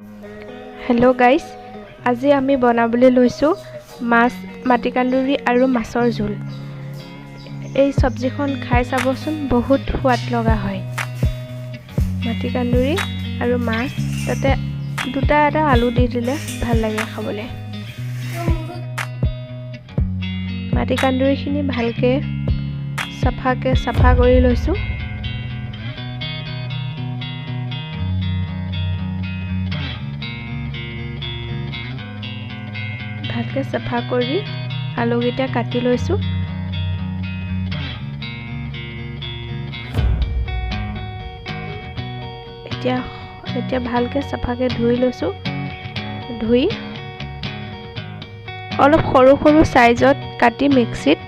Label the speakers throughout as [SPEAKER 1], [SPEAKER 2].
[SPEAKER 1] Hello' guys, আজি আমি বনাবলৈ লৈছোঁ মাছ মাটিকান্দুৰী আৰু মাছৰ জোল। এই চব্জিখন খাই চাবচোন, বহুত সোৱাদ লগা হয়। মাটিকান্দুৰী আৰু মাছ, তাতে এটা আলু দি দিলে ভাল লাগে খাবলৈ। মাটিকান্দুৰীখিনি ভালকৈ চাফা কৰি লৈছোঁ। ভালকৈ চাফা কৰি আলুকেইটা কাটি লৈছোঁ। এতিয়া ভালকৈ চাফাকৈ ধুই লৈছোঁ। ধুই অলপ সৰু সৰু চাইজত কাটি মিক্সিত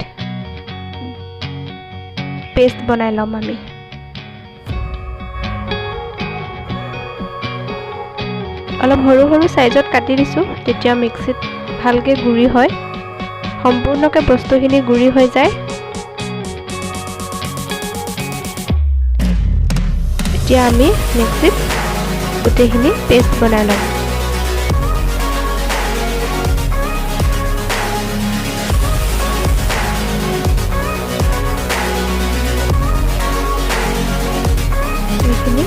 [SPEAKER 1] পেষ্ট বনাই ল'ম আমি। অলপ সৰু সৰু চাইজত কাটি দিছোঁ, তেতিয়া মিক্সিত ভালকৈ গুড়ি হয়, সম্পূৰ্ণকৈ বস্তুখিনি গুড়ি হৈ যায়। এতিয়া আমি মিক্সিত গোটেইখিনি পেষ্ট বনাই ল'ম। এইখিনি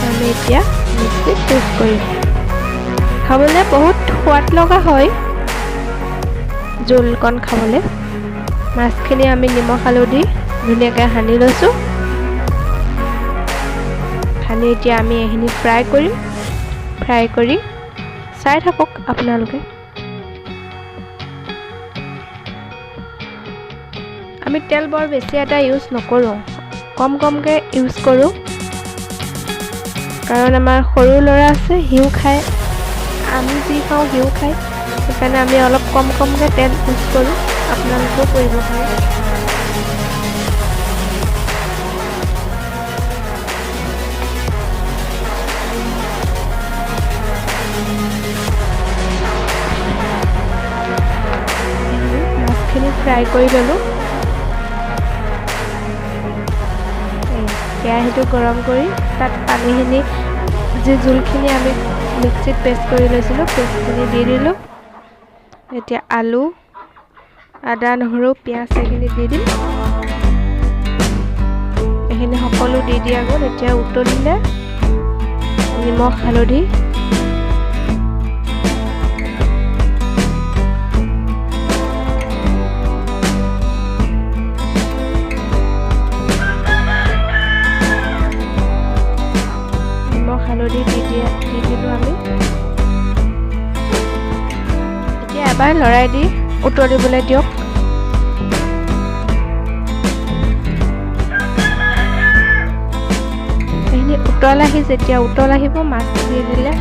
[SPEAKER 1] আমি এতিয়া মিক্সিত পেষ্ট কৰিম। খাবলৈ বহুত সোৱাদ লগা হয় জোলকণ খাবলৈ। মাছখিনি আমি নিমখ হালধি ধুনীয়াকৈ সানি লৈছোঁ। সানি এতিয়া আমি এইখিনি ফ্ৰাই কৰিম। ফ্ৰাই কৰি চাই থাকক আপোনালোকে। আমি তেল বৰ বেছি এটা ইউজ নকৰোঁ, কমকৈ ইউজ কৰোঁ, কাৰণ আমাৰ সৰু ল'ৰা আছে, সিও খায়, আমি যি খাওঁ সিও খায়, সেইকাৰণে আমি অলপ কমকৈ তেল ইউজ কৰোঁ। আপোনালোকেও কৰিব পাৰে। মাছখিনি ফ্ৰাই কৰি ল'লোঁ। কেৰাহীটো গৰম কৰি তাত পানীখিনি, যি জোলখিনি আমি মিক্সিত পেষ্ট কৰি লৈছিলোঁ, পেষ্টখিনি দি দিলোঁ। এতিয়া আলু, আদা, নহৰু, পিঁয়াজ এইখিনি দি দিম। এইখিনি সকলো দি দিয়া গ'ল। এতিয়া উতলিলে নিমখ হালধি, দি দিলোঁ আমি। এতিয়া এবাৰ লৰাই দি উতলিবলৈ দিয়ক। এইখিনি যেতিয়া উতল আহিব, মাছ দি দিলে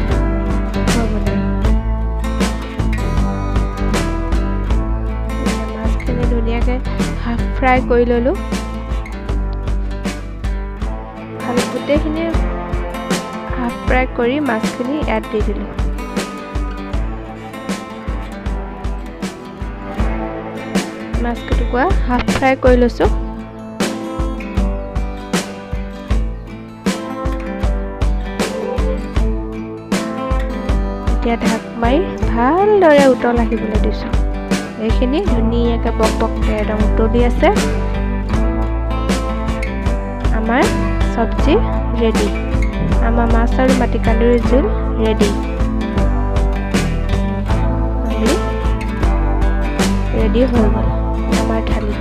[SPEAKER 1] মাছখিনি ধুনীয়াকৈ হাফ ফ্ৰাই কৰি ল'লোঁ। আৰু গোটেইখিনি হাফ ফ্ৰাই কৰি মাছখিনি ইয়াত দি দিলোঁ। মাছকেইটুকুৰা হাফ ফ্ৰাই কৰি লৈছোঁ। এতিয়া ঢাক মাৰি ভালদৰে উতল আহিবলৈ দিছোঁ। এইখিনি ধুনীয়াকৈ বকবককৈ একদম উতলি আছে। আমাৰ চব্জি ৰেডি। আমাৰ মাছ আৰু মাটিকান্দুৰীৰ জোল ৰেডি। ৰেডি হৈ গ'ল আমাৰ থালি।